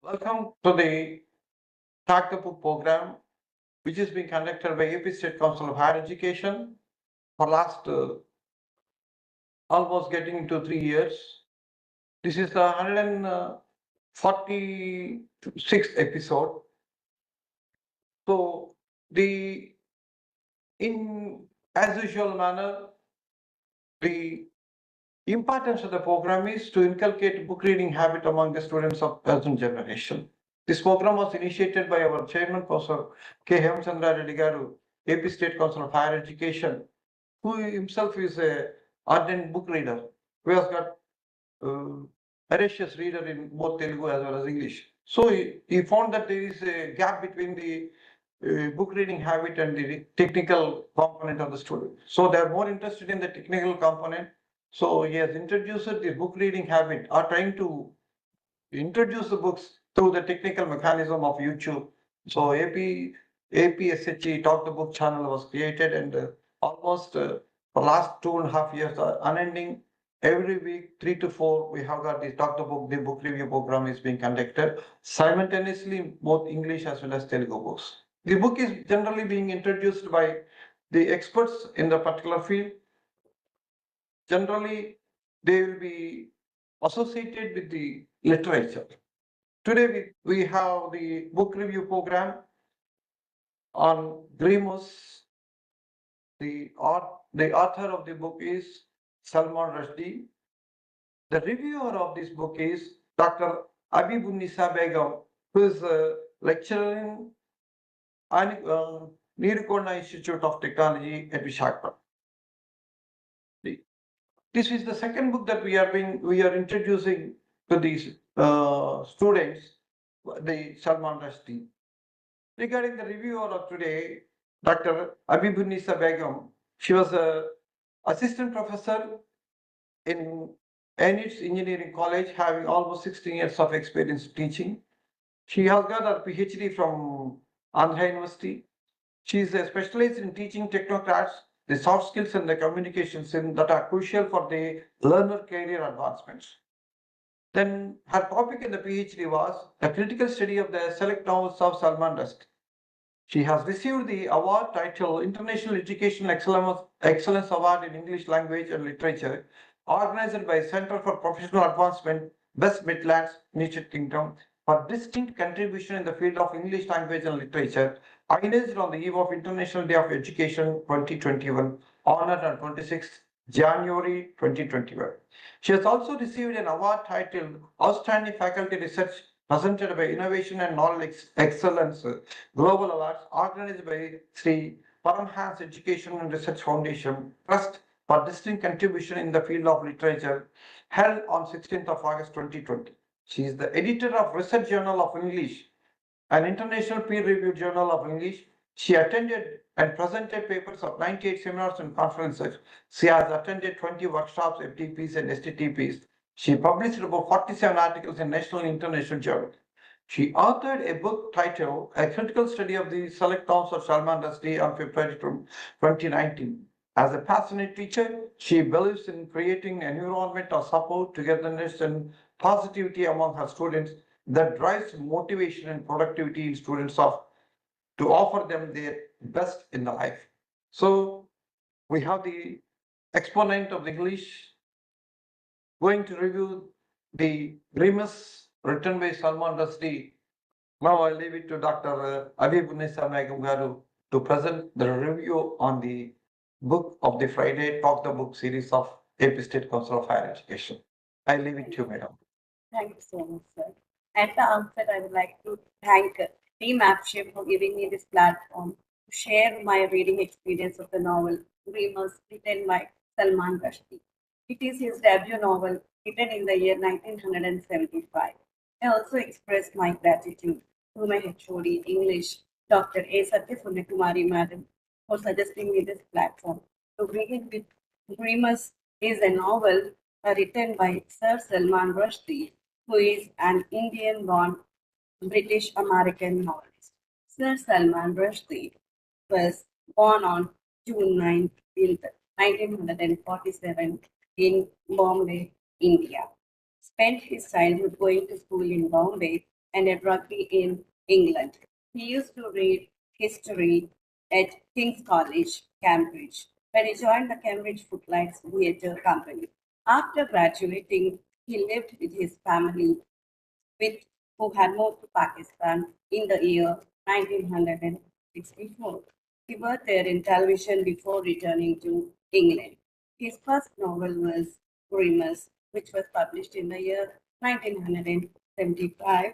Welcome to the Talk the Book program, which is being conducted by AP State Council of Higher Education for last almost getting into 3 years. This is the 146th episode. So the in as usual manner, the importance of the program is to inculcate book reading habit among the students of present generation. This program was initiated by our chairman, Professor K. Hemchandra Reddy Garu, AP State Council of Higher Education, who himself is a ardent book reader, who has got voracious reader in both Telugu as well as English. So he found that there is a gap between the book reading habit and the technical component of the student. So they are more interested in the technical component. So he has introduced the book reading habit, or trying to introduce the books through the technical mechanism of YouTube. So APSHE Talk the Book channel was created, and almost for last 2.5 years, unending, every week 3 to 4 we have got the Talk the Book, the book review program is being conducted simultaneously, both English as well as Telugu books. The book is generally being introduced by the experts in the particular field. Generally, they will be associated with the literature. Today we have the book review program on GRIMUS. The author of the book is Salman Rushdie. The reviewer of this book is Dr. Abhibunnisha Begum, who is a lecturer in Neerukonda Institute of Technology at Visakhapatnam. This is the second book that we are introducing to these students, the Salman Rushdie. Regarding the reviewer of today, Dr. Abhibunnisha Begum, she was a assistant professor in Ennis Engineering College, having almost 16 years of experience teaching. She has got her PhD from Andhra University. She is specialized in teaching technocrats the soft skills and the communication skills that are crucial for the learner career advancements. Then her topic in the PhD was a critical study of the select novels of Salman Rushdie. She has received the award titled International Educational Excellence Award in English Language and Literature, organized by Center for Professional Advancement, West Midlands, United Kingdom, for distinct contribution in the field of English language and literature, organized on the eve of International Day of Education 2021, honored on 26th January 2021. She has also received an award titled Outstanding Faculty Research, presented by Innovation and Knowledge Excellence Global Awards, organized by Sri Paramhans Education and Research Foundation Trust for distinct contribution in the field of literature, held on 16th of August 2020. She is the editor of Research Journal of English, an international peer-reviewed journal of English. She attended and presented papers of 98 seminars and conferences. She has attended 20 workshops, FTPs and STTPs. She published about 47 articles in national and international journals. She authored a book titled A Critical Study of the Select Novels of Salman Rushdie on February 2019. As a passionate teacher, she believes in creating an environment of support, togetherness, and positivity among her students that drives motivation and productivity in students to offer them their best in the life. So we have the exponent of English going to review the GRIMUS written by Salman Rushdie. Now I leave it to Dr. Abhibunnisha Garu to present the review on the book of the Friday Talk the Book series of AP State Council of Higher Education. I leave it to you, madam. Thank you so much, sir. At the outset, I would like to thank Team AppShape for giving me this platform to share my reading experience of the novel Dreamers, written by Salman Rushdie. It is his debut novel, written in the year 1975. I also express my gratitude to my HOD English, Dr. A. Satyasundakumari Madam, for suggesting me this platform. To begin with, Dreamers is a novel written by Sir Salman Rushdie, who is an Indian-born British-American novelist. Sir Salman Rushdie was born on June 9th, 1947 in Bombay, India. Spent his childhood going to school in Bombay and at rugby in England. He used to read history at King's College, Cambridge, when he joined the Cambridge Footlights Theatre Company. After graduating, he lived with his family, with who had moved to Pakistan in the year 1964. He worked there in television before returning to England. His first novel was GRIMUS, which was published in the year 1975.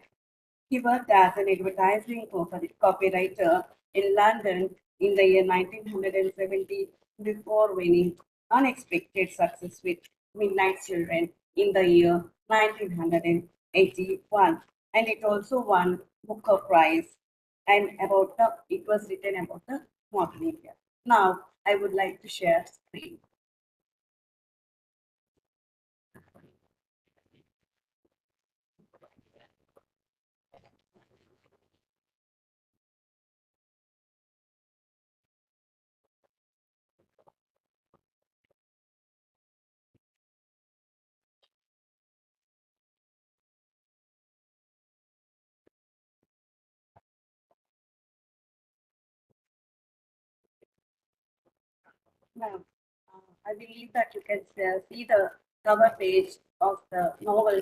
He worked as an advertising copywriter in London in the year 1970 before winning unexpected success with Midnight Children in the year 1981. And it also won Booker Prize. And it was written about the modern India. Now, I would like to share screen. Now, I believe that you can see the cover page of the novel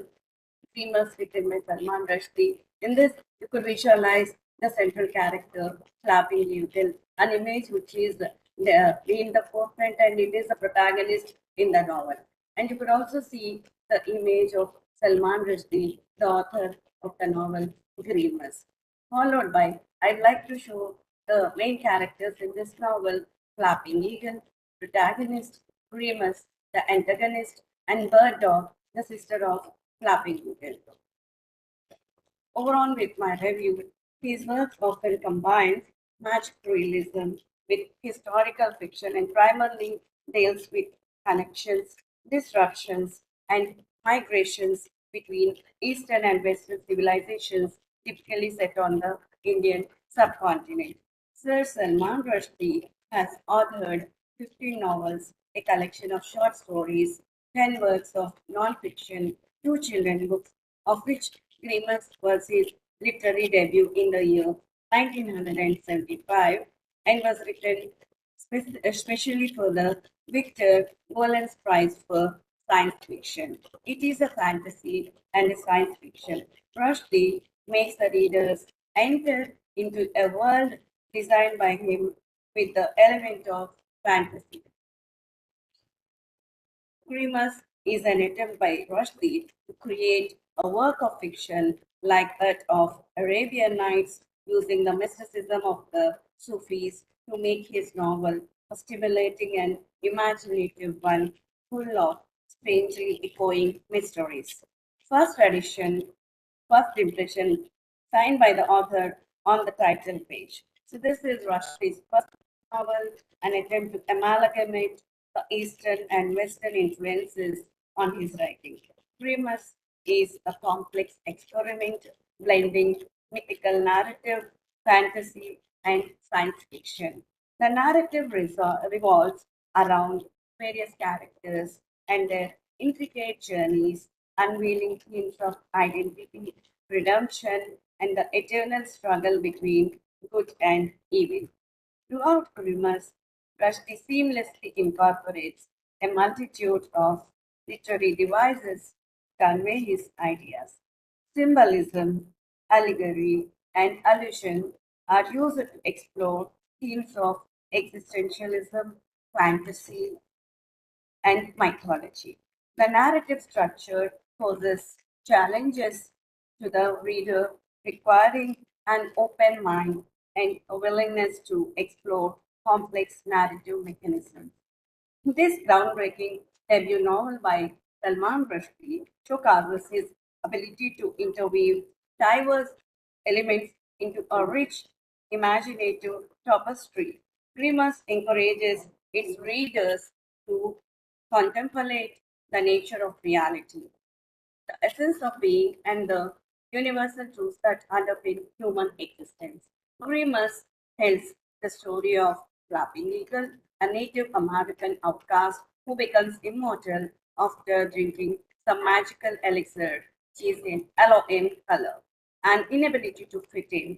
GRIMUS written by Salman Rushdie. In this, you could visualize the central character clapping Newton, an image which is in the forefront and it is the protagonist in the novel. And you could also see the image of Salman Rushdie, the author of the novel GRIMUS. Followed by, I'd like to show the main characters in this novel, Clapping Eagle, protagonist, GRIMUS, the antagonist, and Bird Dog, the sister of Clapping Eagle. Overall, with my review, his work often combines magic realism with historical fiction and primarily deals with connections, disruptions, and migrations between Eastern and Western civilizations, typically set on the Indian subcontinent. Sir Salman Rushdie has authored 15 novels, a collection of short stories, 10 works of non-fiction, two children books, of which GRIMUS was his literary debut in the year 1975 and was written especially for the Victor Gollancz Prize for Science Fiction. It is a fantasy and a science fiction. Rushdie makes the readers enter into a world designed by him with the element of fantasy. GRIMUS is an attempt by Rushdie to create a work of fiction like that of Arabian Nights, using the mysticism of the Sufis to make his novel a stimulating and imaginative one full of strangely echoing mysteries. First edition, first impression, signed by the author on the title page. So this is Rushdie's first novel, an attempt to amalgamate the Eastern and Western influences on his writing. GRIMUS is a complex experiment blending mythical narrative, fantasy, and science fiction. The narrative revolves around various characters and their intricate journeys, unveiling themes of identity, redemption, and the eternal struggle between good and evil. Throughout GRIMUS, Rushdie seamlessly incorporates a multitude of literary devices to convey his ideas. Symbolism, allegory, and allusion are used to explore themes of existentialism, fantasy, and mythology. The narrative structure poses challenges to the reader, requiring an open mind and a willingness to explore complex narrative mechanisms. This groundbreaking debut novel by Salman Rushdie showcases his ability to interweave diverse elements into a rich, imaginative tapestry. GRIMUS encourages its readers to contemplate the nature of reality, the essence of being, and the universal truths that underpin human existence. GRIMUS tells the story of Flapping Eagle, a Native American outcast who becomes immortal after drinking some magical elixir, which is in yellow in color, and inability to fit in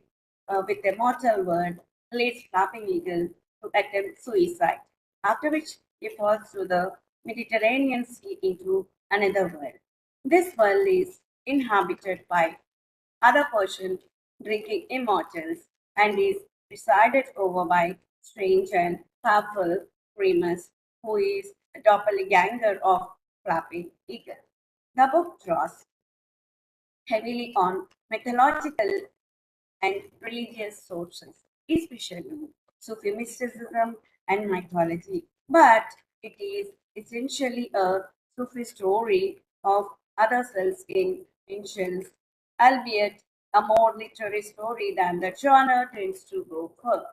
with a mortal world leads Flapping Eagle to attempt suicide, after which he falls through the Mediterranean Sea into another world. This world is inhabited by other Persian drinking immortals and is presided over by strange and powerful Remus, who is a doppelganger of Flapping Eagle. The book draws heavily on mythological and religious sources, especially Sufi mysticism and mythology. But it is essentially a Sufi story of other selves in ancients, albeit a more literary story than the genre tends to go for.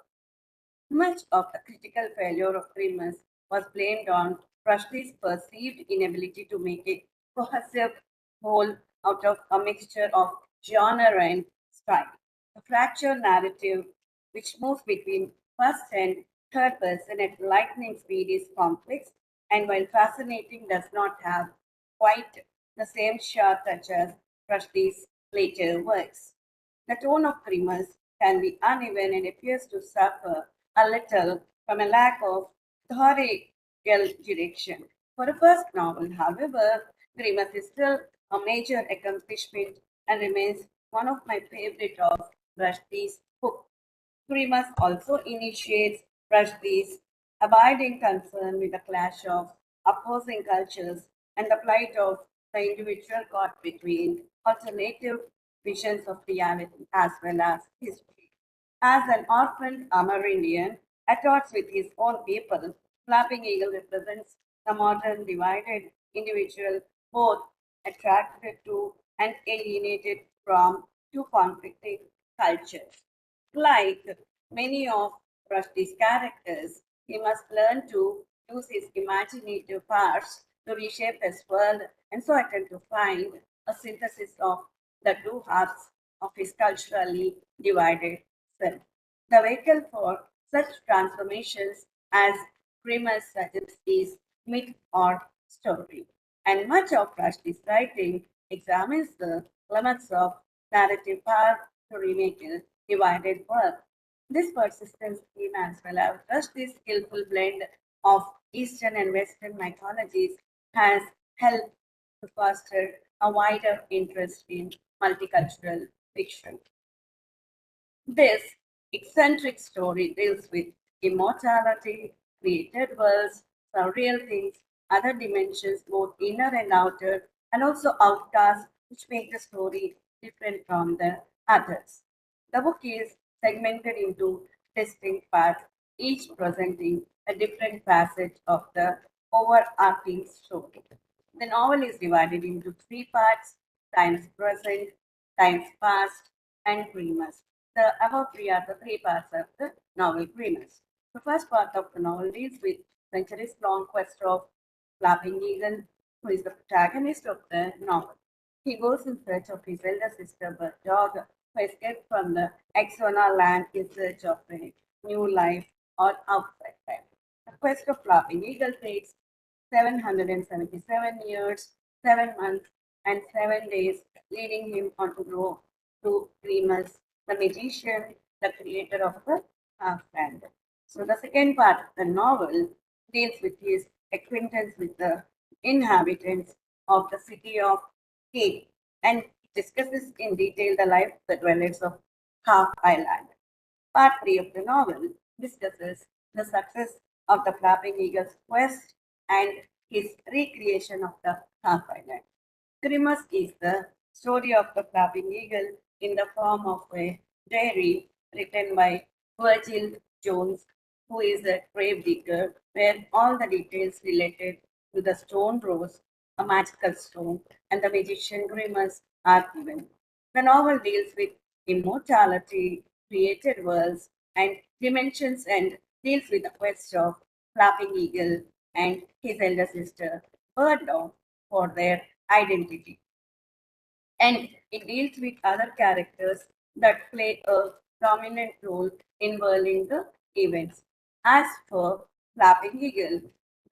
Much of the critical failure of GRIMUS was blamed on Rushdie's perceived inability to make a cohesive whole out of a mixture of genre and style. The fractured narrative, which moves between first and third person at lightning speed, is complex and, while fascinating, does not have quite the same sharp touch as Rushdie's later works. The tone of GRIMUS can be uneven and appears to suffer a little from a lack of authorial direction. For a first novel, however, GRIMUS is still a major accomplishment and remains one of my favorite of Rushdie's books. GRIMUS also initiates Rushdie's abiding concern with the clash of opposing cultures and the plight of the individual caught between alternative visions of reality as well as history. As an orphaned Amerindian at odds with his own people, Flapping Eagle represents the modern divided individual, both attracted to and alienated from two conflicting cultures. Like many of Rushdie's characters, he must learn to use his imaginative powers to reshape his world and so attempt to find a synthesis of the two halves of his culturally divided self. The vehicle for such transformations, as Grimus suggests, is myth or story. And much of Rushdie's writing examines the limits of narrative power to remake a divided world. This persistent theme, as well as Rushdie's skillful blend of Eastern and Western mythologies, has helped to foster a wider interest in multicultural fiction. This eccentric story deals with immortality, created worlds, surreal things, other dimensions, both inner and outer, and also outcasts, which make the story different from the others. The book is segmented into distinct parts, each presenting a different facet of the overarching story. The novel is divided into three parts: times present, times past, and Grimus. The above three are the three parts of the novel Grimus. The first part of the novel deals with centuries long quest of Flapping Eagle, who is the protagonist of the novel. He goes in search of his elder sister, Bird Dog, who escaped from the Exona land in search of a new life or outside time. The quest of Flapping Eagle takes 777 years, 7 months, and 7 days, leading him on to grow to Remus, the magician, the creator of the half-land. So the second part of the novel deals with his acquaintance with the inhabitants of the city of Cape and discusses in detail the life of the dwellers of Half Island. Part 3 of the novel discusses the success of the Flapping Eagle's quest and his recreation of the Half Island. Grimus is the story of the Flapping Eagle in the form of a diary written by Virgil Jones, who is a grave digger, where all the details related to the stone rose, a magical stone, and the magician Grimus are given. The novel deals with immortality, created worlds, and dimensions, and deals with the quest of Flapping Eagle and his elder sister, Bird Dog, for their identity. And it deals with other characters that play a dominant role in whirling the events. As for Flapping Eagle,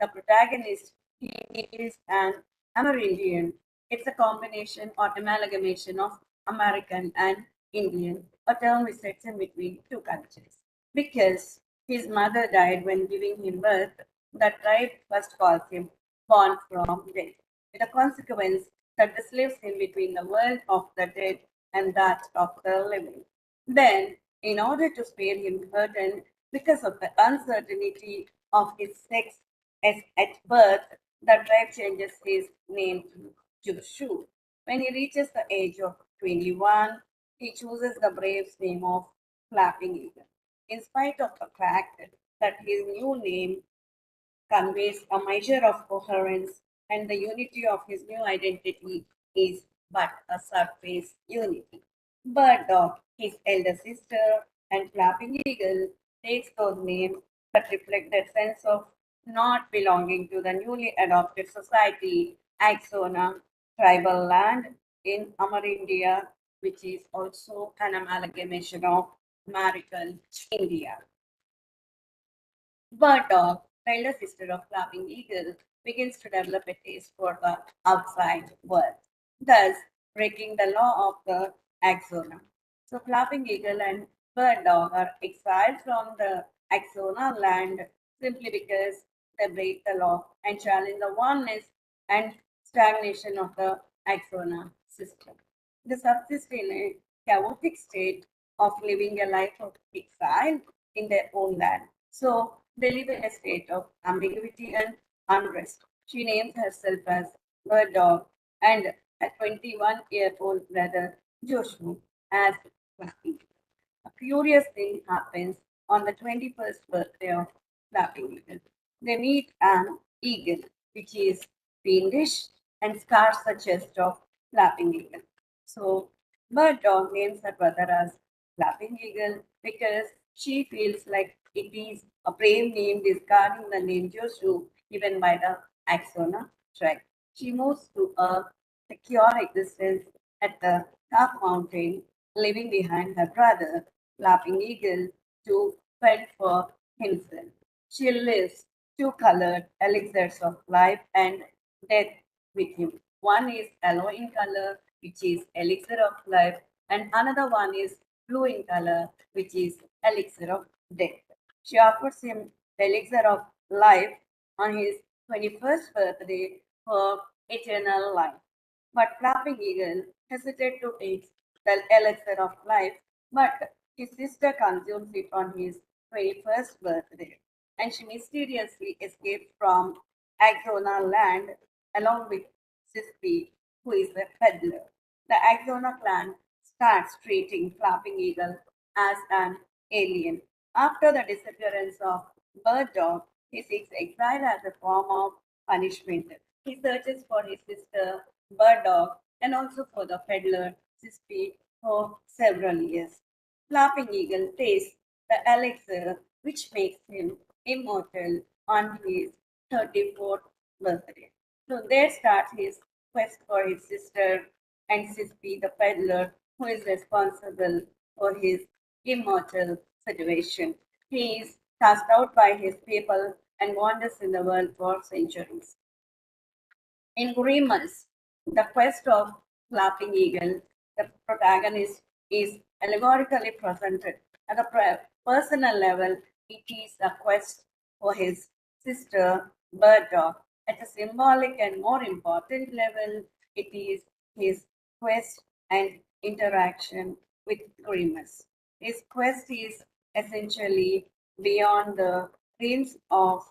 the protagonist, he is an Amerindian. It's a combination or amalgamation of American and Indian, a term which sets in between two cultures. Because his mother died when giving him birth, the tribe first calls him born from dead, with a consequence that this leaves him between the world of the dead and that of the living. Then, in order to spare him burden because of the uncertainty of his sex as at birth, the tribe changes his name to Joshua. When he reaches the age of 21, he chooses the brave name of Flapping Eagle. In spite of the fact that his new name conveys a measure of coherence and the unity of his new identity is but a surface unity. Bird Dog, his elder sister, and Flapping Eagle takes those names that reflect their sense of not belonging to the newly adopted society, Axona, tribal land in Amerindia, which is also an amalgamation of marital India. Bird Dog, the elder sister of Flapping Eagle, begins to develop a taste for the outside world, thus breaking the law of the Axona. So Flapping Eagle and Bird Dog are exiled from the Axona land simply because they break the law and challenge the oneness and stagnation of the Axona system. They subsist in a chaotic state of living a life of exile in their own land. So they live in a state of ambiguity and unrest. She names herself as Bird Dog and a 21-year-old brother, Joshua, as Flappy. A curious thing happens on the 21st birthday of Flapping Eagle. They meet an eagle, which is fiendish and scars the chest of Flapping Eagle. So, Bird Dog names her brother as Flapping Eagle because she feels like it is a brave name discarding the name Joshua given by the Axona tribe. She moves to a secure existence at the top mountain, leaving behind her brother, Flapping Eagle, to fend for himself. She lives two colored elixirs of life and death with him. One is yellow in color, which is elixir of life, and another one is blue in color, which is elixir of death. She offers him the elixir of life on his 21st birthday for eternal life. But Flapping Eagle hesitated to take the elixir of life, but his sister consumes it on his 21st birthday, and she mysteriously escaped from Axona land along with Sispi, who is a peddler. The Axona clan starts treating Flapping Eagle as an alien. After the disappearance of Bird Dog, he seeks exile as a form of punishment. He searches for his sister Bird Dog and also for the peddler Sispi for several years. Flapping Eagle tastes the elixir which makes him immortal on his 34th birthday. So there starts his quest for his sister and Sispi the peddler, who is responsible for his immortal situation. He is cast out by his people and wanders in the world for centuries. In GRIMUS, the quest of Flapping Eagle, the protagonist is allegorically presented. At a personal level, it is a quest for his sister, Bird Dog. At a symbolic and more important level, it is his quest and interaction with GRIMUS. His quest is essentially beyond the realms of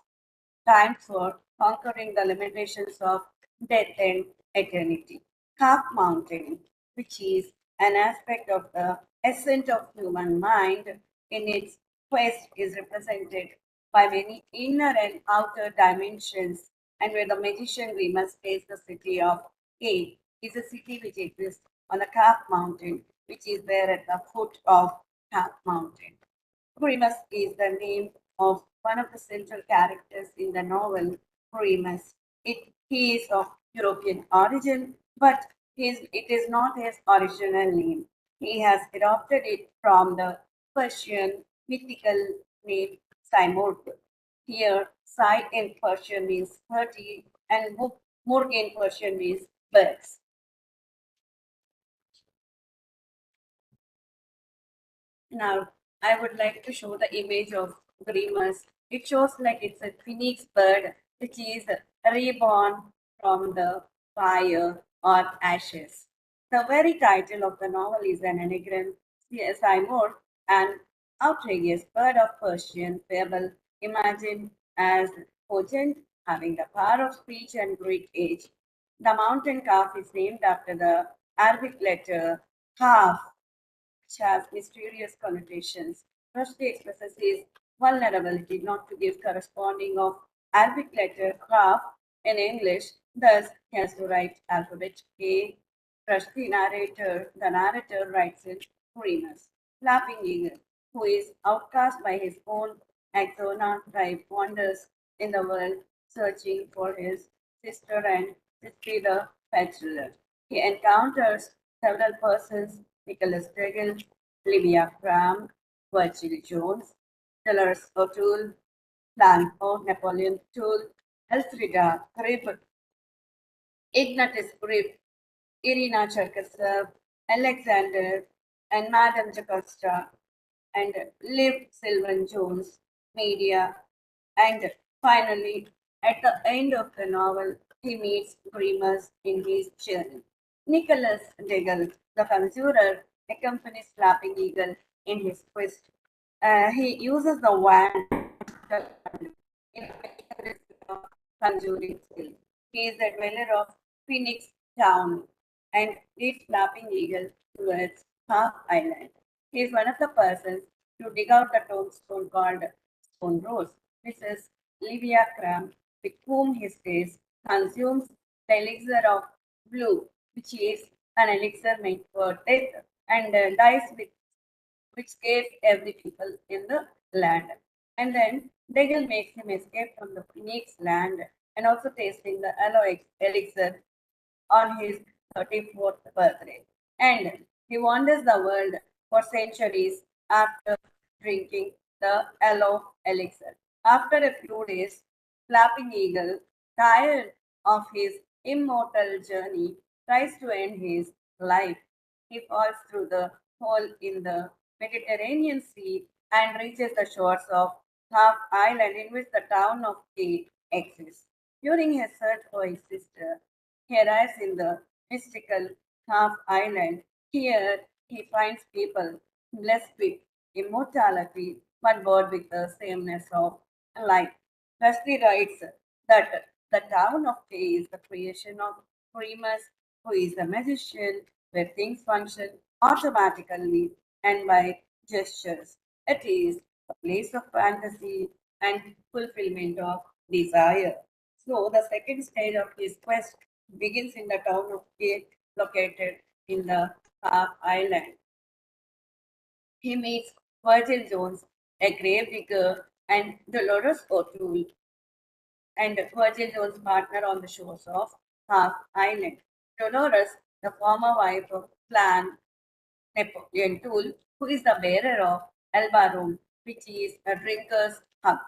time for conquering the limitations of death and eternity. Half Mountain, which is an aspect of the essence of human mind, in its quest is represented by many inner and outer dimensions, and where the magician we must face the city of K is a city which exists on the Calf Mountain, which is there at the foot of Calf Mountain. Grimus is the name of one of the central characters in the novel Grimus. He is of European origin, but it is not his original name. He has adopted it from the Persian mythical name Simurg. Here, Sai in Persian means 30 and Murg in Persian means birds. Now, I would like to show the image of GRIMUS. It shows like it's a phoenix bird which is reborn from the fire or ashes. The very title of the novel is an anagram. Seymour, an outrageous bird of Persian fable, imagined as potent, having the power of speech and great age. The mountain calf is named after the Arabic letter Kaf, which has mysterious connotations. Rushdie expresses his vulnerability not to give corresponding of Arabic letter Kaf in English, thus he has to write alphabet A. The narrator writes in Remus. Laughing Eagle, who is outcast by his own Axona tribe, wanders in the world searching for his sister and sister petulant. He encounters several persons: Nicholas Degel, Livia Cram, Virgil Jones, Dolores O'Toole, Blanco, Napoleon Toole, Elfrida Grib, Ignatius Grib, Irina Cherkasov, Alexander, and Madame Jocasta, and Liv Sylvan Jones, media, and finally, at the end of the novel, he meets Grimus in his journey. Nicholas Degel, the conjurer, accompanies Flapping Eagle in his quest. He uses the wand in conjuring skill. He is the dweller of Phoenix Town and leads Flapping Eagle towards Half Island. He is one of the persons to dig out the tombstone called Stone Rose. Mrs. Livia Cram, with whom he stays, consumes the elixir of blue, which is an elixir made for death, and dies with which gave every people in the land. And then Degel makes him escape from the Phoenix land and also tasting the aloe elixir on his 34th birthday. And he wanders the world for centuries after drinking the aloe elixir. After a few days, Flapping Eagle, tired of his immortal journey, tries to end his life. He falls through the hole in the Mediterranean Sea and reaches the shores of Half Island in which the town of Kay exists. During his search for his sister, he arrives in the mystical Half Island. Here he finds people blessed with immortality but born with the sameness of life. Rushdie writes that the town of Kay is the creation of Primus, who is a magician, where things function automatically and by gestures. It is a place of fantasy and fulfillment of desire. So the second stage of his quest begins in the town of Kate, located in the Island. He meets Virgil Jones, a grave digger, and Dolores O'Toole, and Virgil Jones' partner on the shores of Half Island. Dolores, the former wife of Clan Napoleon Toole, who is the bearer of Elba Room, which is a drinker's hug.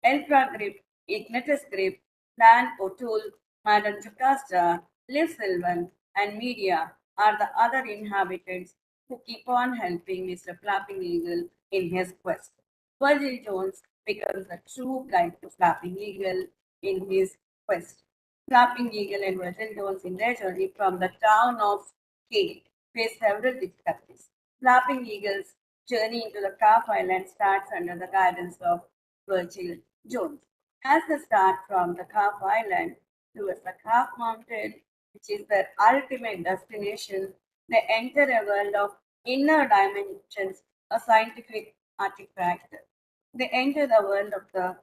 Elfra Grip, Ignatius Grip, Plan O'Toole, Madame Jocasta, Liv Sylvan, and Media are the other inhabitants who keep on helping Mr. Flapping Eagle in his quest. Virgil Jones becomes a true guide to Flapping Eagle in his quest. Flapping Eagle and Virgil Jones in their journey from the town of Kate face several difficulties. Flapping Eagle's journey into the Calf Island starts under the guidance of Virgil Jones. As they start from the Calf Island towards the Calf Mountain, which is their ultimate destination, they enter a world of inner dimensions, a scientific artifact. They enter the world of the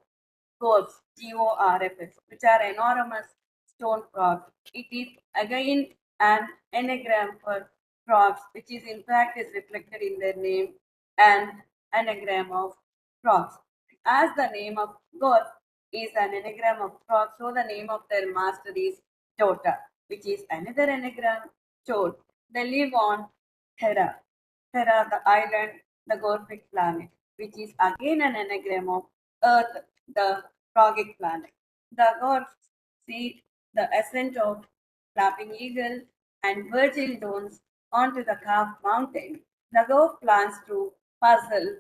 Gorfs, GORFs, which are enormous stone frogs. It is again an anagram for frogs, which is in fact is reflected in their name, an anagram of frogs. As the name of Gorf is an anagram of frog, so the name of their master is Tota, which is another anagram, Chod. They live on Hera. Hera, the island, the Gorfic planet, which is again an anagram of Earth, the frogic planet. The gods see the ascent of Flapping Eagle and Virgil Jones onto the Calf Mountain. The Gov plans to puzzle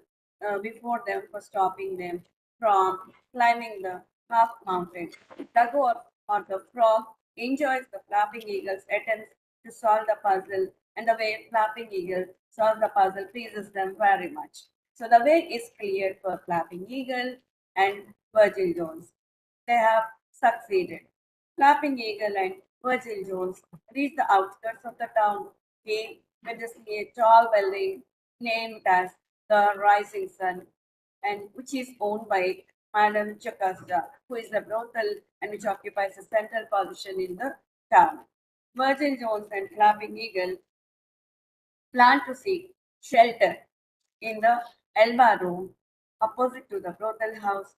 before them for stopping them from climbing the half mountain. The dwarf or the frog enjoys the flapping eagle's attempts to solve the puzzle, and the way flapping eagle solves the puzzle pleases them very much. So the way is clear for flapping eagle and Virgil Jones. They have succeeded. Flapping Eagle and Virgil Jones reached the outskirts of the town, came when they see a tall building named as the Rising Sun, and which is owned by Madame Jocasta, who is a brothel and which occupies a central position in the town. Virgil Jones and Flapping Eagle plan to seek shelter in the Elba room opposite to the brothel house,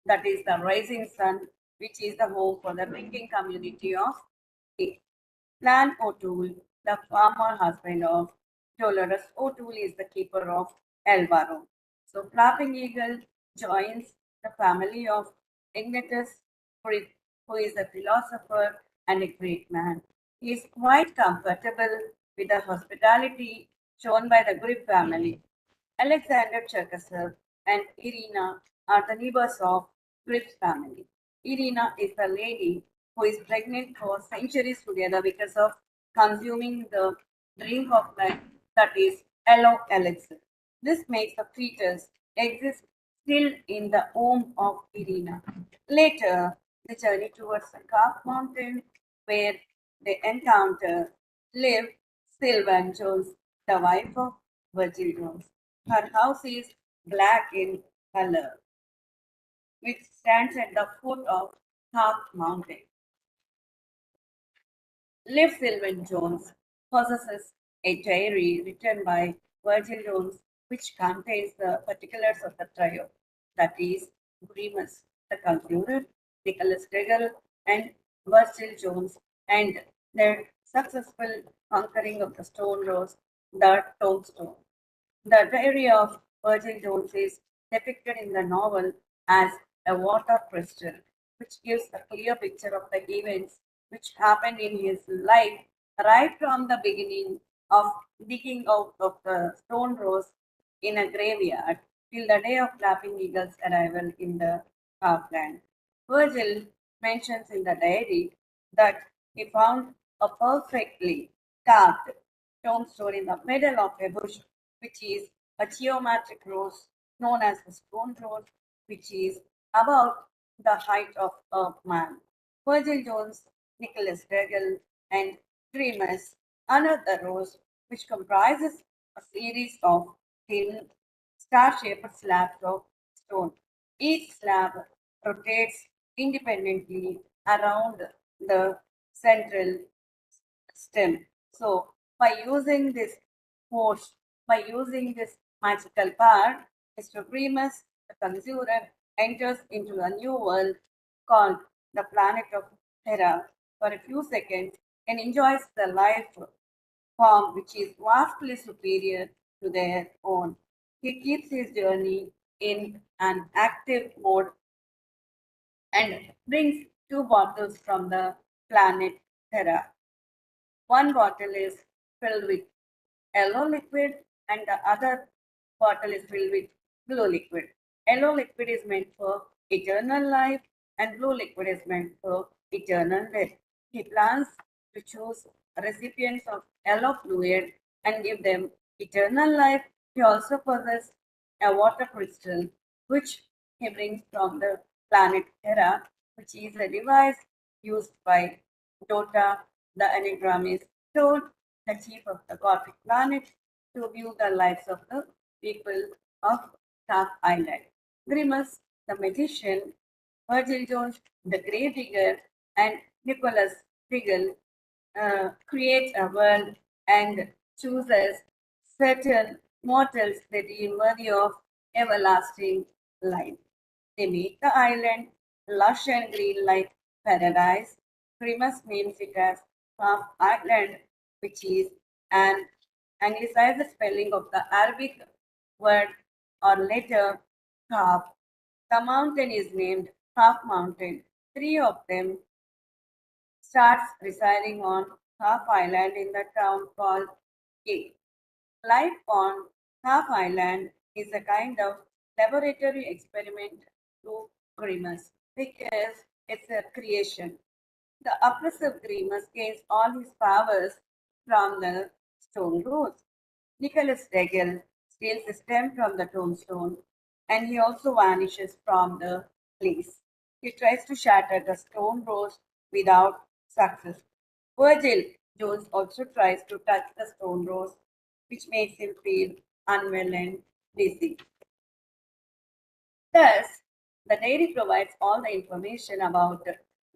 that is the Rising Sun, which is the home for the drinking community of A. Plan O'Toole, the former husband of Dolores O'Toole, is the keeper of Elba room. So Flapping Eagle joins the family of Ignatius, who is a philosopher and a great man. He is quite comfortable with the hospitality shown by the Grip family. Alexander Cherkasov and Irina are the neighbors of Grip's family. Irina is the lady who is pregnant for centuries together because of consuming the drink of life, that is yellow elixir. This makes the fetus exist still in the womb of Irina. Later, they journey towards the Calf Mountain where they encounter Liv Sylvan Jones, the wife of Virgil Jones. Her house is black in color, which stands at the foot of Half Mountain. Liv Sylvan Jones possesses a diary written by Virgil Jones, which contains the particulars of the trio, that is, GRIMUS, the computer, Nicholas Degel, and Virgil Jones, and their successful conquering of the Stone Rose, the Tombstone. The diary of Virgil Jones is depicted in the novel as a water crystal, which gives a clear picture of the events which happened in his life right from the beginning of digging out of the stone rose in a graveyard till the day of Flapping Eagle's arrival in the Southland. Virgil mentions in the diary that he found a perfectly carved tombstone in the middle of a bush, which is a geometric rose known as the stone rose, which is about the height of a man. Virgil Jones, Nicholas Degel, and Grimus another rose, which comprises a series of thin star-shaped slabs of stone. Each slab rotates independently around the central stem. So by using this force, by using this magical power, Mr. Remus, the conjurer, enters into a new world called the planet of Terra for a few seconds and enjoys the life form which is vastly superior to their own. He keeps his journey in an active mode and brings two bottles from the planet Terra. One bottle is filled with yellow liquid and the other bottle is filled with blue liquid. Yellow liquid is meant for eternal life and blue liquid is meant for eternal death. He plans to choose recipients of yellow fluid and give them eternal life. He also possesses a water crystal which he brings from the planet Terra, which is a device used by Dota, the anagrammist, told the chief of the Gothic planet to view the lives of the people of Shark Island. Grimus, the magician, Virgil Jones, the grave digger, and Nicholas Diggle creates a world and chooses certain mortals that are worthy of everlasting life. They make the island lush and green like paradise. Grimus names it as Palm Island, which is an anglicized spelling of the Arabic word or letter Kaf. The mountain is named Half Mountain. Three of them starts residing on Half Island in the town called K. Life on Half Island is a kind of laboratory experiment to GRIMUS because it's a creation. The oppressive Grimus gains all his powers from the stone rose. Nicholas Regal steals the stem from the tombstone and he also vanishes from the place. He tries to shatter the stone rose without success. Virgil Jones also tries to touch the stone rose, which makes him feel unwell and dizzy. Thus, the diary provides all the information about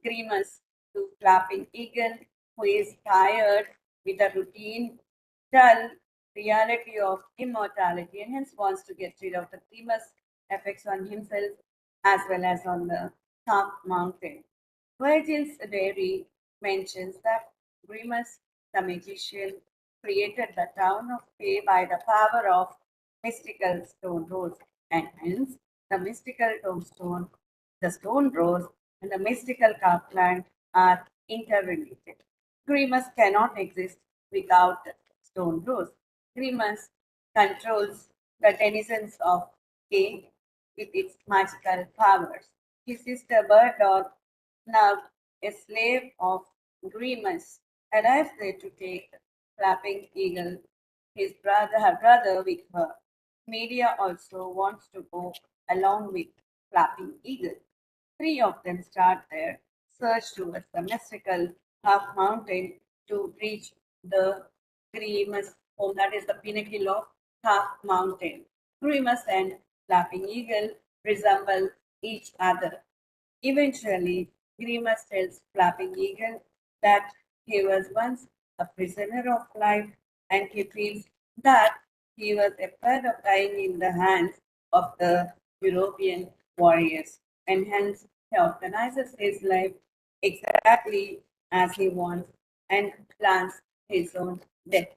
Grimus to Flapping Eagle, who is tired with the routine, dull reality of immortality and hence wants to get rid of the Grimus effects on himself as well as on the top mountain. Virgil's diary mentions that Grimus, the magician, created the town of Fay by the power of mystical stone rose, and hence the mystical tombstone, the stone rose, and the mystical carpland are interrelated. Grimus cannot exist without stone rose. Grimus controls the denizens of Fay with its magical powers. His sister Bird Dog, now a slave of Grimus, arrives there to take Flapping Eagle, her brother, with her. Media also wants to go along with Flapping Eagle. Three of them start their search towards the mystical half mountain to reach the Grimus home, that is the pinnacle of half mountain. Grimus and Flapping Eagle resemble each other. Eventually, Grimus tells Flapping Eagle that he was once a prisoner of life and he feels that he was afraid of dying in the hands of the European warriors and hence he organizes his life exactly as he wants and plans his own death.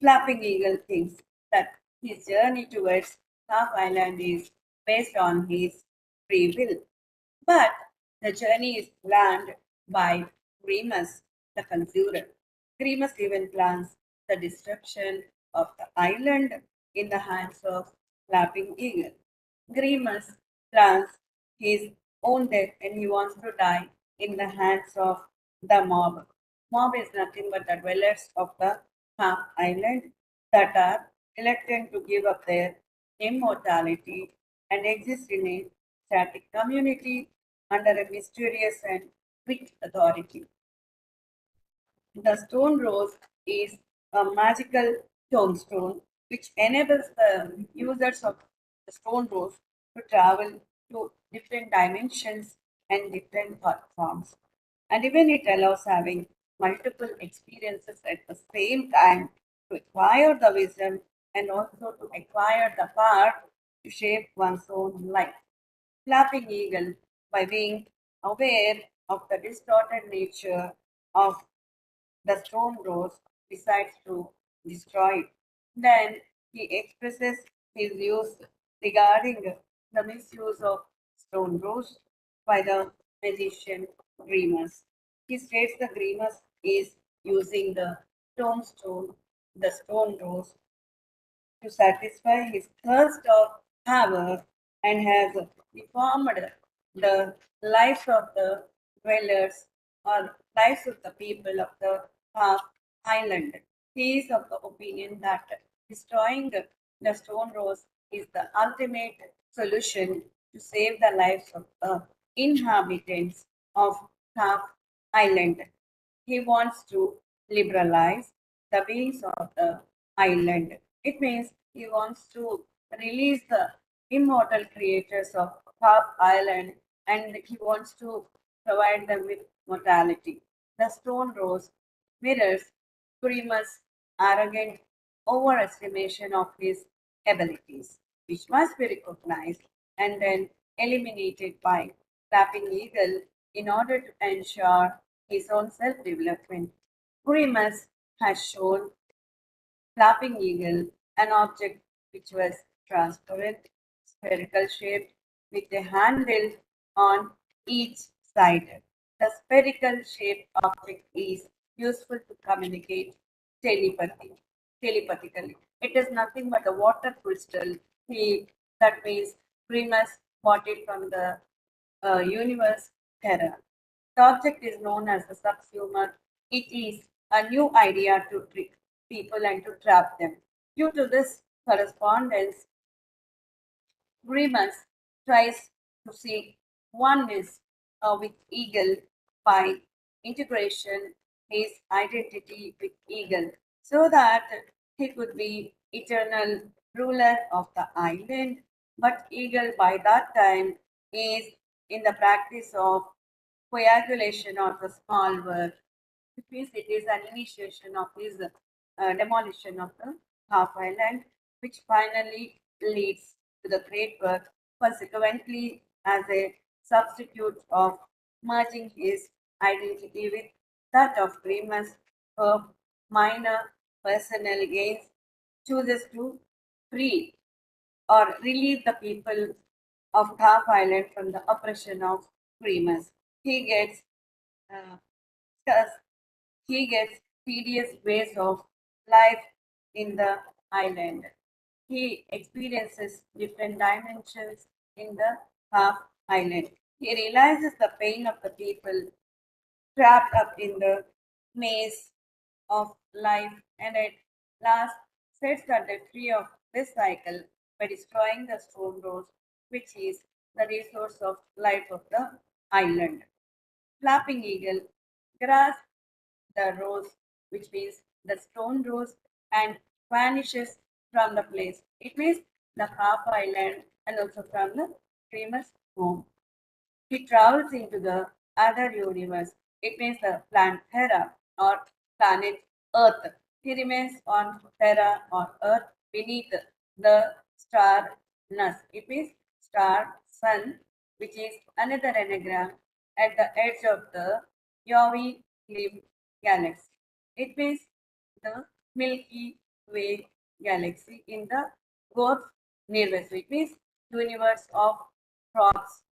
Flapping Eagle thinks that his journey towards Half Island is based on his free will. But the journey is planned by Grimus, the conjurer. Grimus even plans the destruction of the island in the hands of Flapping Eagle. Grimus plans his own death and he wants to die in the hands of the mob. Mob is nothing but the dwellers of the half island that are elected to give up their immortality and exist in a static community under a mysterious and quick authority. The stone rose is a magical tombstone which enables the users of the stone rose to travel to different dimensions and different forms. And even it allows having multiple experiences at the same time to acquire the wisdom and also to acquire the power to shape one's own life. Flapping Eagle, by being aware of the distorted nature of the stone rose, decides to destroy it. Then he expresses his views regarding the misuse of stone rose by the magician GRIMUS. He states the GRIMUS is using the tombstone, the stone rose, to satisfy his thirst of power and has deformed the lives of the dwellers or lives of the people of the half island. He is of the opinion that destroying the stone rose is the ultimate solution to save the lives of the inhabitants of half island. He wants to liberalize the beings of the island. It means he wants to release the immortal creators of Half Island and he wants to provide them with mortality. The stone rose mirrors Primus' arrogant overestimation of his abilities, which must be recognized and then eliminated by Flapping Eagle in order to ensure his own self development. Primus has shown Flapping Eagle, an object which was transparent, spherical shaped, with a handle on each side. The spherical shaped object is useful to communicate telepathically. It is nothing but a water crystal that means GRIMUS bought it from the universe terror. The object is known as the subsumer. It is a new idea to trick people and to trap them. Due to this correspondence, GRIMUS tries to see oneness with Eagle by integration his identity with Eagle so that he could be eternal ruler of the island. But Eagle by that time is in the practice of coagulation or the small work, which means it is an initiation of his demolition of the half island, which finally leads to the great work, consequently as a substitute of merging his identity with that of Grimus for minor personal gains, chooses to free or relieve the people of Half Island from the oppression of Grimus. He gets uh, thus he gets tedious ways of life in the island. He experiences different dimensions in the half island. He realizes the pain of the people trapped up in the maze of life and at last sets at the tree of this cycle by destroying the stone rose, which is the resource of life of the island. Flapping eagle grasps the rose, which means the stone rose, and vanishes from the place. It means the half island and also from the dreamer's home. He travels into the other universe. It means the planet Terra or planet Earth. He remains on Terra or Earth beneath the star Nus. It means star sun, which is another anagram at the edge of the Yovi Lim galaxy. It means the Milky Way galaxy in the Gorf nearby. So it means universe of frogs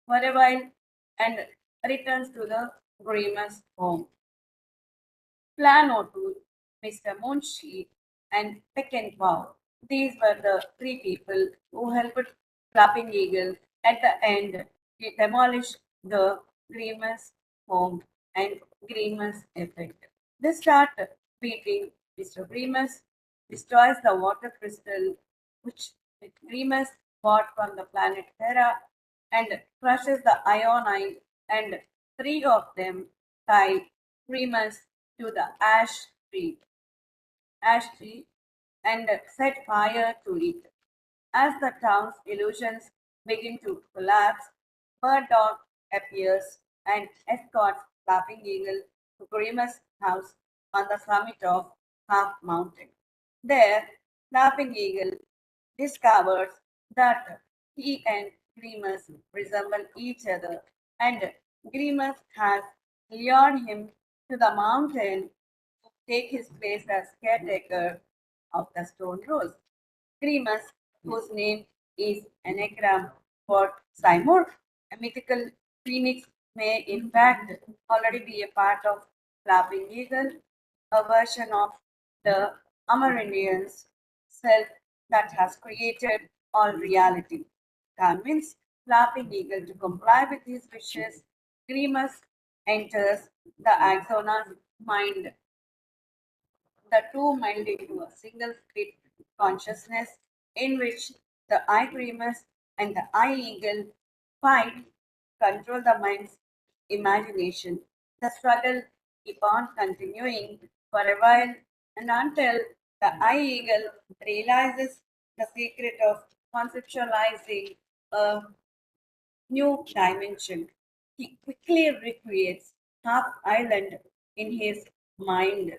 for a while and returns to the Grimus home. Plan O'Toole, Mr. Munshi, and Peck and Pow. These were the three people who helped Flapping Eagle at the end demolish the Grimus home and Grimus effect. They start beating Mr. Grimus, destroys the water crystal, which Grimus bought from the planet Terra, and crushes the Ionine, and three of them tie Grimus to the ash tree, and set fire to it. As the town's illusions begin to collapse, Bird Dog appears and escorts Flapping Eagle to Grima's house on the summit of Half Mountain. There, Flapping Eagle discovers that he and Grimace resemble each other, and Grimace has lured him to the mountain to take his place as caretaker of the stone rose. Grimus, whose name is anagram for Seymour, a mythical phoenix, may in fact already be a part of Flapping Eagle, a version of the Amerindians' self that has created all reality. Convince Flapping Eagle to comply with his wishes, Grimus enters the Axona's mind. The two meld into a single split consciousness in which the eye Grimus and the eye eagle fight, control the mind's imagination. The struggle keep on continuing for a while and until the eye eagle realizes the secret of conceptualizing a new dimension. He quickly recreates Half Island in his mind.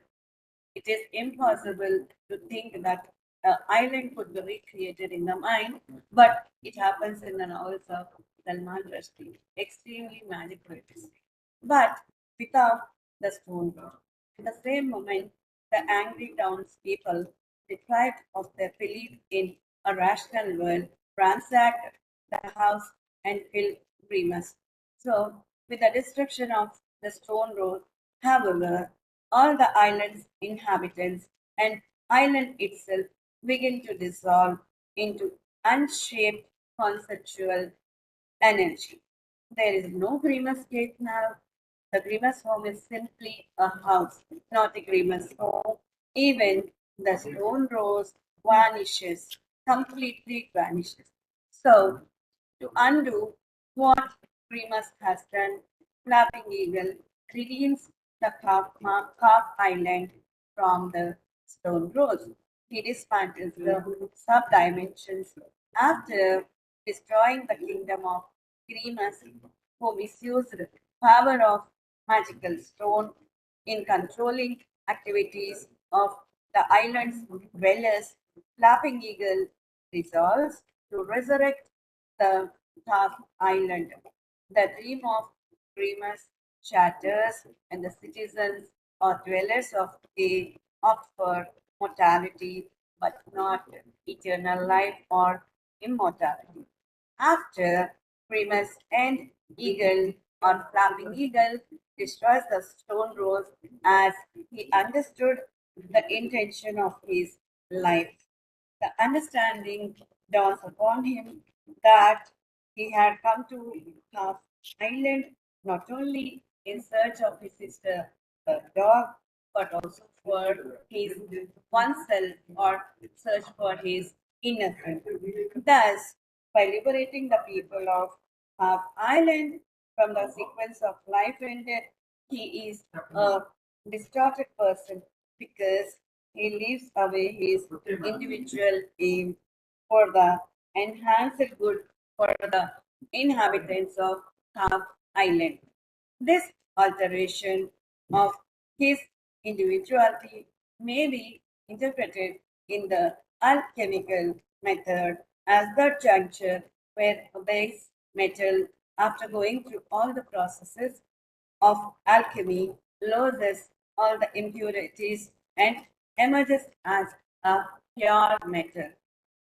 It is impossible to think that an island could be recreated in the mind, but it happens in the novels of Salman Rushdie. Extremely magic realistic. But without the stone wall. At the same moment, the angry townspeople, deprived of their belief in a rational world, ransacked the house and killed Remus. So, with the destruction of the stone road, however, all the island's inhabitants and island itself begin to dissolve into unshaped conceptual energy. There is no grimace gate now. The grimace home is simply a house, not a grimace home. Even the stone rose vanishes, completely vanishes. So, to undo what grimace has done, Flapping Eagle redeems the Calf Island from the stone rose. He dismantles the sub-dimensions after destroying the kingdom of Grimace, who misused the power of magical stone in controlling activities of the island's dwellers. Flapping Eagle resolves to resurrect the Calf Island. The dream of dreamers shatters, and the citizens or dwellers of today opt for mortality but not eternal life or immortality. After Primus and Eagle or Flapping Eagle destroys the stone rose as he understood the intention of his life. The understanding dawns upon him that he had come to Half Island not only in search of his sister, the dog, but also for his oneself or search for his inner friend. Thus, by liberating the people of Half Island from the sequence of life and death, he is a distorted person because he leaves away his individual aim for the enhanced good for the inhabitants of Half Island. This alteration of his individuality may be interpreted in the alchemical method as the juncture where a base metal, after going through all the processes of alchemy, loses all the impurities and emerges as a pure metal.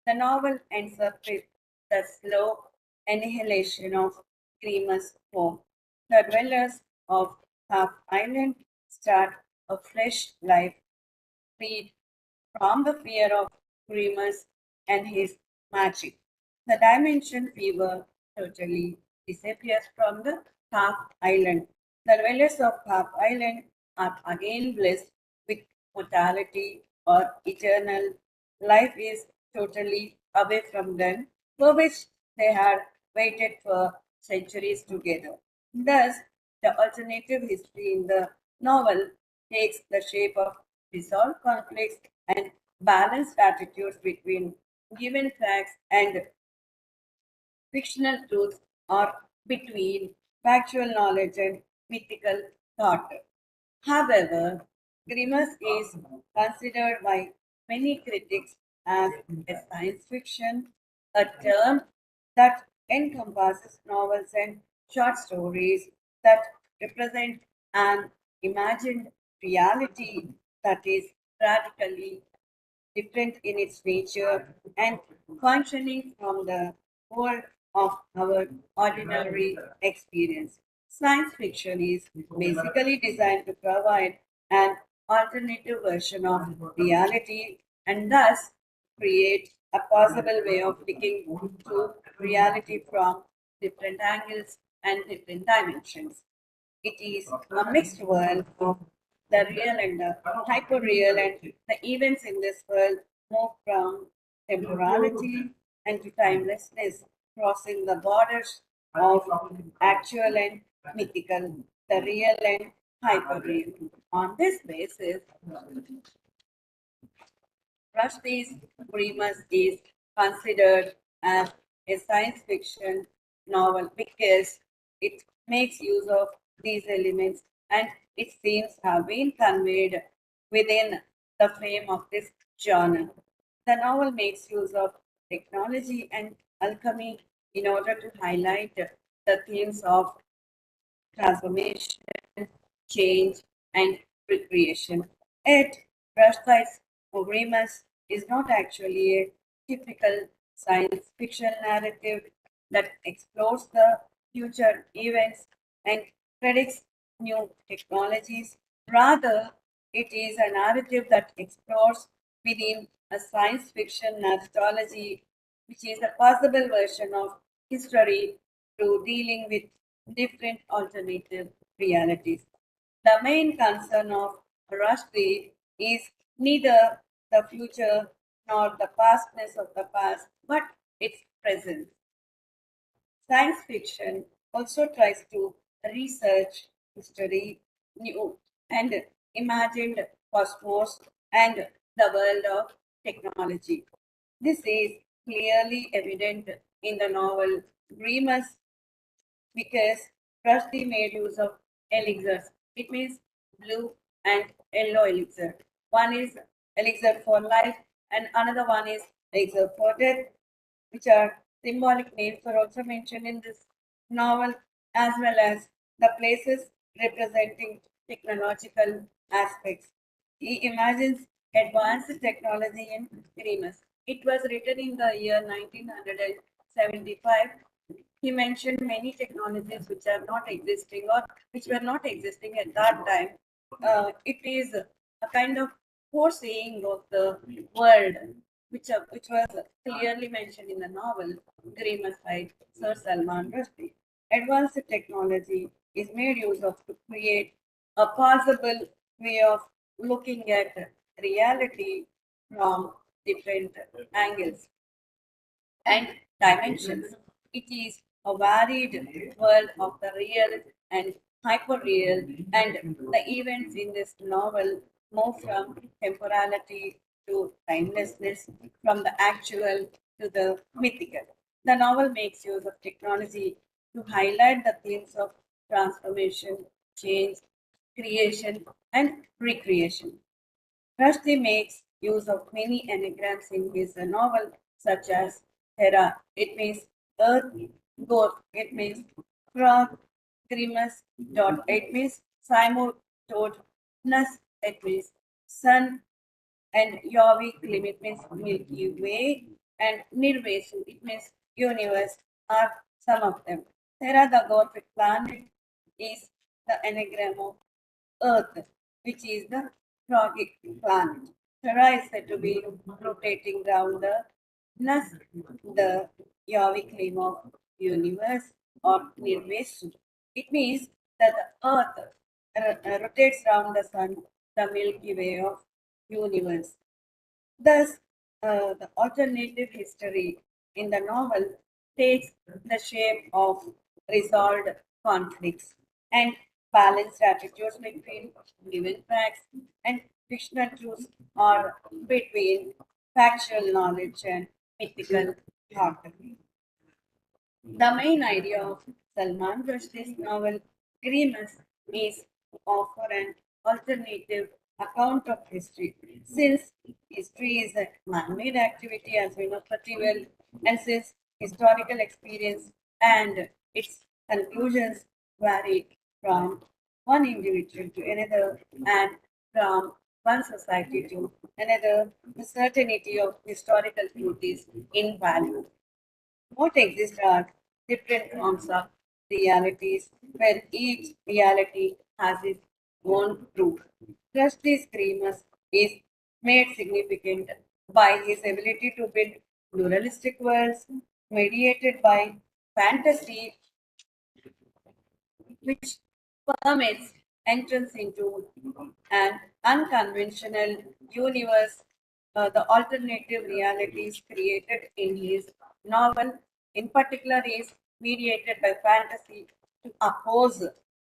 The novel ends up with the slow annihilation of Grimus' home. The dwellers of Half Island start a fresh life, freed from the fear of Grimus and his magic. The dimension fever totally disappears from the Half Island. The dwellers of Half Island are again blessed with mortality or eternal life is totally away from them, for which they had waited for centuries together. Thus, the alternative history in the novel takes the shape of resolved conflicts and balanced attitudes between given facts and fictional truths or between factual knowledge and mythical thought. However, grimace is considered by many critics as a science fiction, a term that encompasses novels and short stories that represent an imagined reality that is radically different in its nature and functioning from the world of our ordinary experience. Science fiction is basically designed to provide an alternative version of reality and thus create a possible way of looking to reality from different angles and different dimensions. It is a mixed world of the real and the hyper-real, and the events in this world move from temporality and to timelessness, crossing the borders of actual and mythical, the real and hyper-real. On this basis, Rushdie's GRIMUS is considered as a science fiction novel because it makes use of these elements and its themes have been conveyed within the frame of this genre. The novel makes use of technology and alchemy in order to highlight the themes of transformation, change, and recreation. Yet, Rushdie's Ogremus is not actually a typical science fiction narrative that explores the future events and predicts new technologies. Rather, it is a narrative that explores within a science fiction methodology which is a possible version of history through dealing with different alternative realities. The main concern of Rushdie is neither the future nor the pastness of the past, but its present. Science fiction also tries to research history, new and imagined cosmos, and the world of technology. This is clearly evident in the novel GRIMUS because Rushdie made use of elixirs. It means blue and yellow elixir. One is elixir for life, and another one is elixir for death, which are symbolic names are also mentioned in this novel, as well as the places representing technological aspects. He imagines advanced technology in GRIMUS. It was written in the year 1975. He mentioned many technologies which are not existing or which were not existing at that time. It is a kind of foreseeing of the world, which was clearly mentioned in the novel GRIMUS by Sir Salman Rushdie. Advanced technology is made use of to create a possible way of looking at reality from different angles and dimensions. It is a varied world of the real and hyperreal, and the events in this novel move from temporality to timelessness, from the actual to the mythical. The novel makes use of technology to highlight the themes of transformation, change, creation, and recreation. Rushdie makes use of many anagrams in his novel, such as Hera, it means earth, goat, it means frog, grimus, dot, it means Simon, toad, nus, it means sun, and Yovi, limit means Milky Way, and Nirvesu, it means universe, are some of them. Hera, the god planet, is the anagram of Earth, which is the rocky planet. Terra is said to be rotating round the Nas, the Yovic name of universe or Nirvesu. It means that the Earth rotates round the Sun, the Milky Way of universe. Thus, the alternative history in the novel takes the shape of resolved conflicts and balanced attitudes between given facts and fictional truths or between factual knowledge and mythical thought. The main idea of Salman Rushdie's novel GRIMUS is to offer an alternative account of history. Since history is a man-made activity, as we know pretty well, and since historical experience and its conclusions vary from one individual to another and from one society to another, the certainty of historical truth is invaluable. What exist are different forms of realities where each reality has its own truth. Rushdie's Grimus is made significant by his ability to build pluralistic worlds mediated by fantasy, which permits entrance into an unconventional universe. The alternative realities created in his novel, in particular, is mediated by fantasy to oppose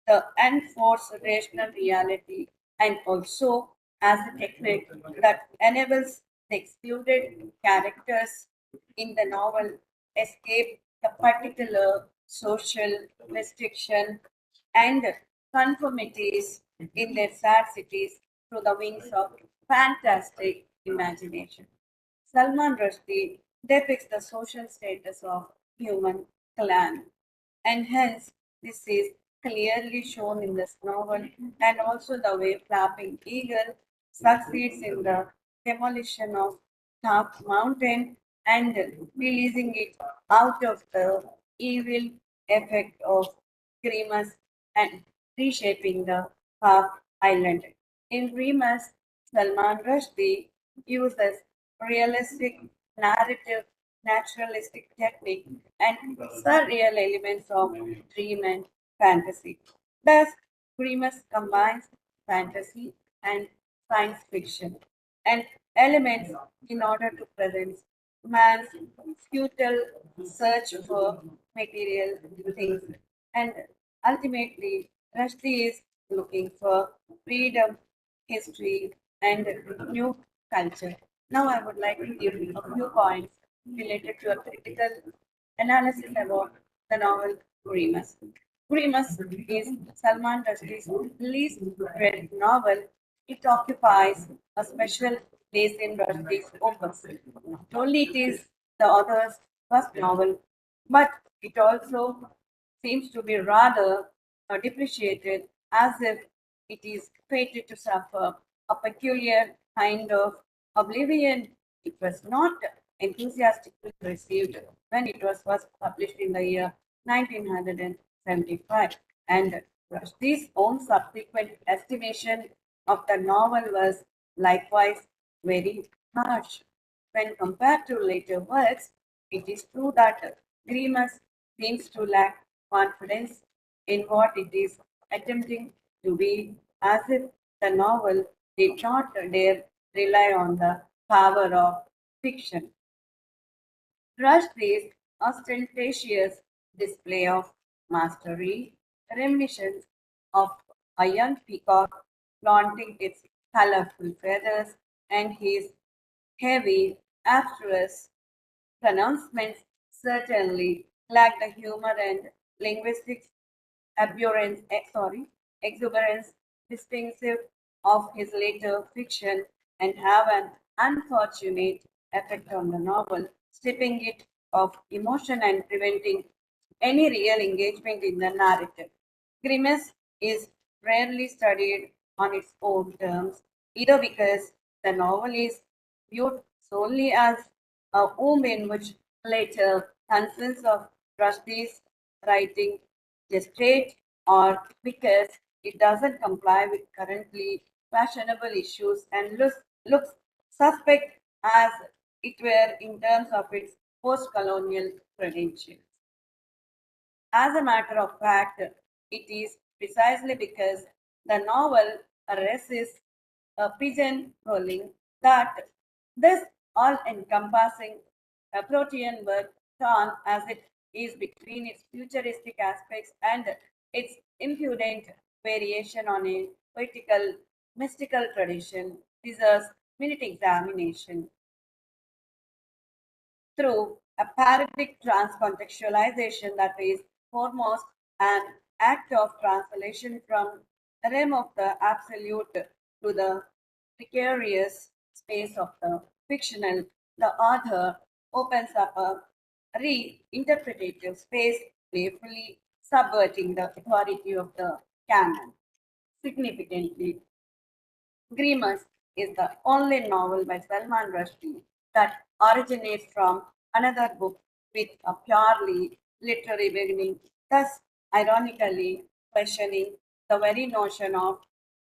the enforced rational reality and also as a technique that enables the excluded characters in the novel escape the particular social restriction and conformities in their sad cities through the wings of fantastic imagination. Salman Rushdie depicts the social status of human clan, and hence this is clearly shown in this novel, and also the way Flapping Eagle succeeds in the demolition of Top Mountain and releasing it out of the evil effect of Grimus and reshaping the half island. In Grimus, Salman Rushdie uses realistic narrative naturalistic technique, and surreal elements of dream and fantasy. Thus, GRIMUS combines fantasy and science fiction and elements in order to present man's futile search for material things. And ultimately, Rushdie is looking for freedom, history, and new culture. Now, I would like to give you a few points related to a critical analysis about the novel GRIMUS. GRIMUS is Salman Rushdie's least read novel. It occupies a special place in Rushdie's opus. Not only it is the author's first novel, but it also seems to be rather depreciated as if it is fated to suffer a peculiar kind of oblivion. It was not enthusiastically received when it was first published in the year 1975, and Rushdie's own subsequent estimation of the novel was likewise very harsh. When compared to later works, it is true that GRIMUS seems to lack confidence in what it is attempting to be, as if the novel did not dare rely on the power of fiction. Rushdie's ostentatious display of mastery, reminiscent of a young peacock flaunting its colorful feathers, and his heavy, abstruse pronouncements certainly lack the humor and linguistic exuberance distinctive of his later fiction and have an unfortunate effect on the novel, stripping it of emotion and preventing any real engagement in the narrative. Grimace is rarely studied on its own terms, either because the novel is viewed solely as a womb in which later concerns of Rushdie's writing gestate, or because it doesn't comply with currently fashionable issues and looks suspect as it were in terms of its post colonial credentials. As a matter of fact, it is precisely because the novel resists pigeonholing that this all encompassing protean work, torn as it is between its futuristic aspects and its impudent variation on a poetical, mystical tradition, deserves minute examination through a paradigmatic transcontextualization that is foremost an act of translation from the realm of the absolute to the precarious space of the fictional. The author opens up a reinterpretative space, playfully subverting the authority of the canon. Significantly, GRIMUS is the only novel by Salman Rushdie that originates from another book with a purely literary beginning, thus ironically questioning the very notion of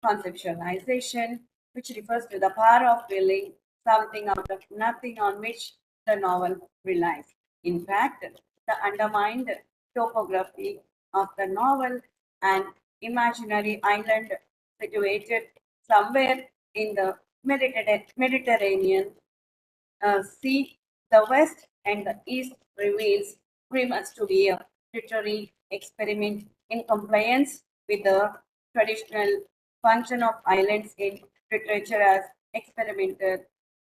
conceptualization, which refers to the power of willing something out of nothing on which the novel relies. In fact, the undermined topography of the novel, an imaginary island situated somewhere in the Mediterranean Sea, the West and the East reveals GRIMUS to be a literary experiment in compliance with the traditional function of islands in literature as experimental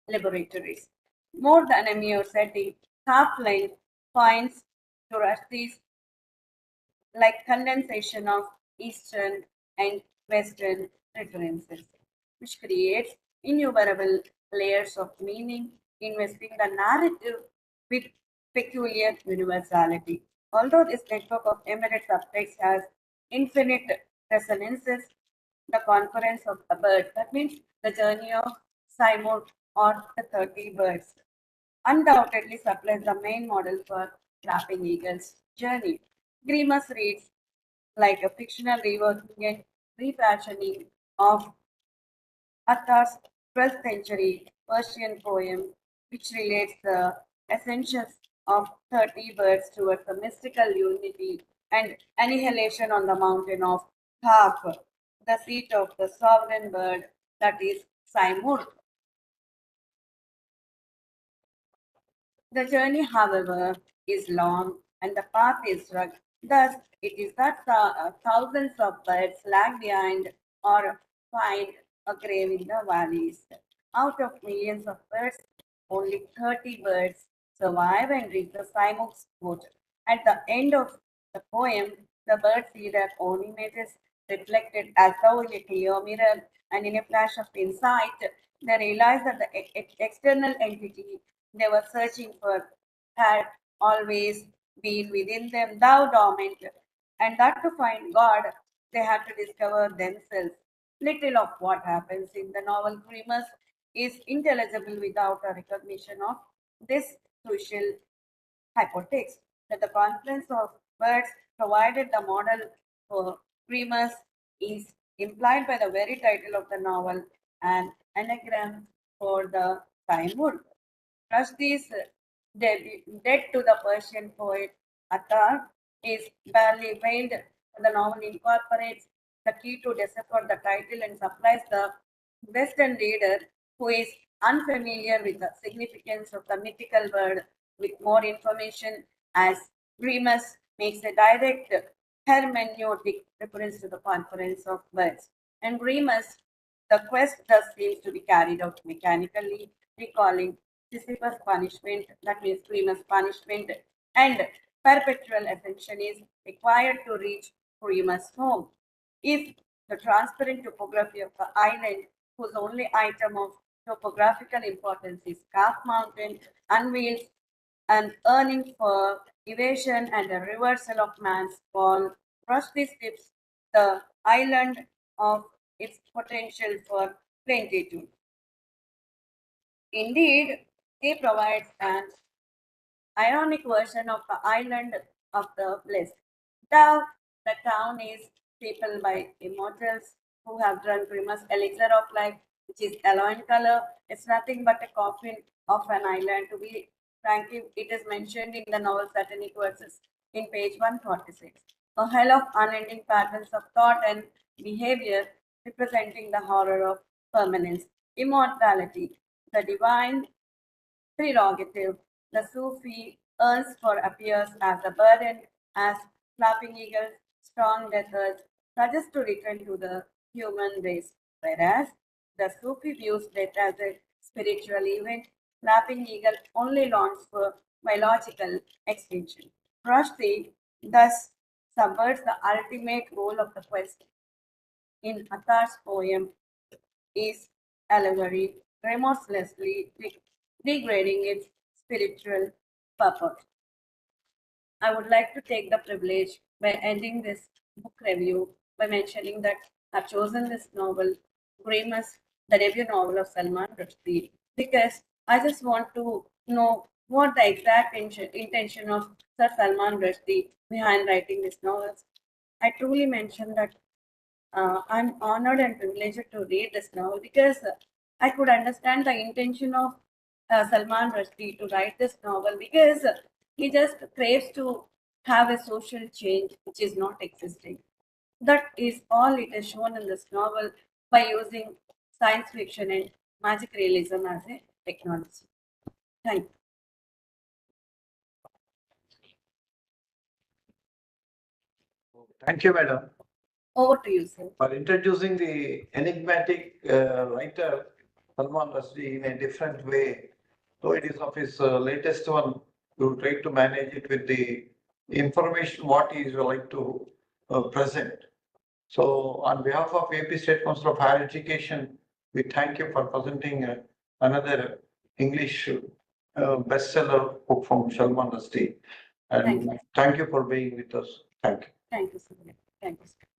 laboratories. More than a mere setting, Half-Line points to Rushdie's like condensation of Eastern and Western references, which creates innumerable layers of meaning, investing the narrative with peculiar universality. Although this network of embedded subtext has infinite resonances, the conference of the bird, that means the journey of Simon or the 30 birds, undoubtedly supplies the main model for Flapping Eagle's journey. Grimus reads like a fictional reworking and refashioning of Athar's 12th century Persian poem, which relates the essentials of 30 birds towards the mystical unity and annihilation on the mountain of Thap, the seat of the sovereign bird, that is Simur. The journey, however, is long and the path is rugged. Thus, it is that thousands of birds lag behind or find a grave in the valleys. Out of millions of birds, only 30 birds survive and reach the Simuk's foot. At the end of the poem, the birds see their own images reflected as though in a clear mirror, and in a flash of insight, they realize that the external entity they were searching for had always been within them, thou dormant, and that to find God, they had to discover themselves. Little of what happens in the novel Grimus is intelligible without a recognition of this crucial hypothesis that the confluence of words provided the model for Grimus is implied by the very title of the novel, an anagram for the Talmud. Rushdie's debt to the Persian poet Attar is barely veiled. The novel incorporates the key to decipher the title and supplies the Western reader who is unfamiliar with the significance of the mythical word with more information as Remus makes a direct hermeneutic reference to the conference of words. And Remus, the quest thus seems to be carried out mechanically, recalling Sisyphus punishment, that means Remus punishment, and perpetual ascension is required to reach Remus' home. If the transparent topography of the island, whose only item of topographical importance is Calf Mountain, unveils an earning for evasion and a reversal of man's fall, Rushdie strips the island of its potential for plenitude. Indeed, he provides an ironic version of the island of the blessed. Thou, the town is peopled by immortals who have drunk Grimus elixir of life, which is yellow in color. It's nothing but a coffin of an island. To be frank, it is mentioned in the novel Satanic Verses in page 146. A hell of unending patterns of thought and behavior representing the horror of permanence, immortality, the divine prerogative. The Sufi earns for appears as a burden, as flapping eagles, strong deserts, suggest to return to the human race, whereas the Sufi views death as a spiritual event. Flapping eagle only longs for biological extinction. Rushdie thus subverts the ultimate goal of the quest in Attar's poem is allegory, remorselessly degrading its spiritual purpose. I would like to take the privilege by ending this book review by mentioning that I've chosen this novel, Grimus, the debut novel of Salman Rushdie, because I just want to know what the exact intention of Sir Salman Rushdie behind writing this novel. I truly mentioned that I'm honored and privileged to read this novel because I could understand the intention of Salman Rushdie to write this novel because he just craves to have a social change which is not existing. That is all it is shown in this novel by using science fiction and magic realism as a technology. Thank you. Thank you, madam, Over to you, sir. for introducing the enigmatic writer Salman Rushdie in a different way. Though it is of his latest one, you try to manage it with the information what he is like to present. So, on behalf of AP State Council of Higher Education, we thank you for presenting another English bestseller book from Salman Rushdie. Thank And you. thank you for being with us. Thank you. Thank you, sir. Thank you, sir.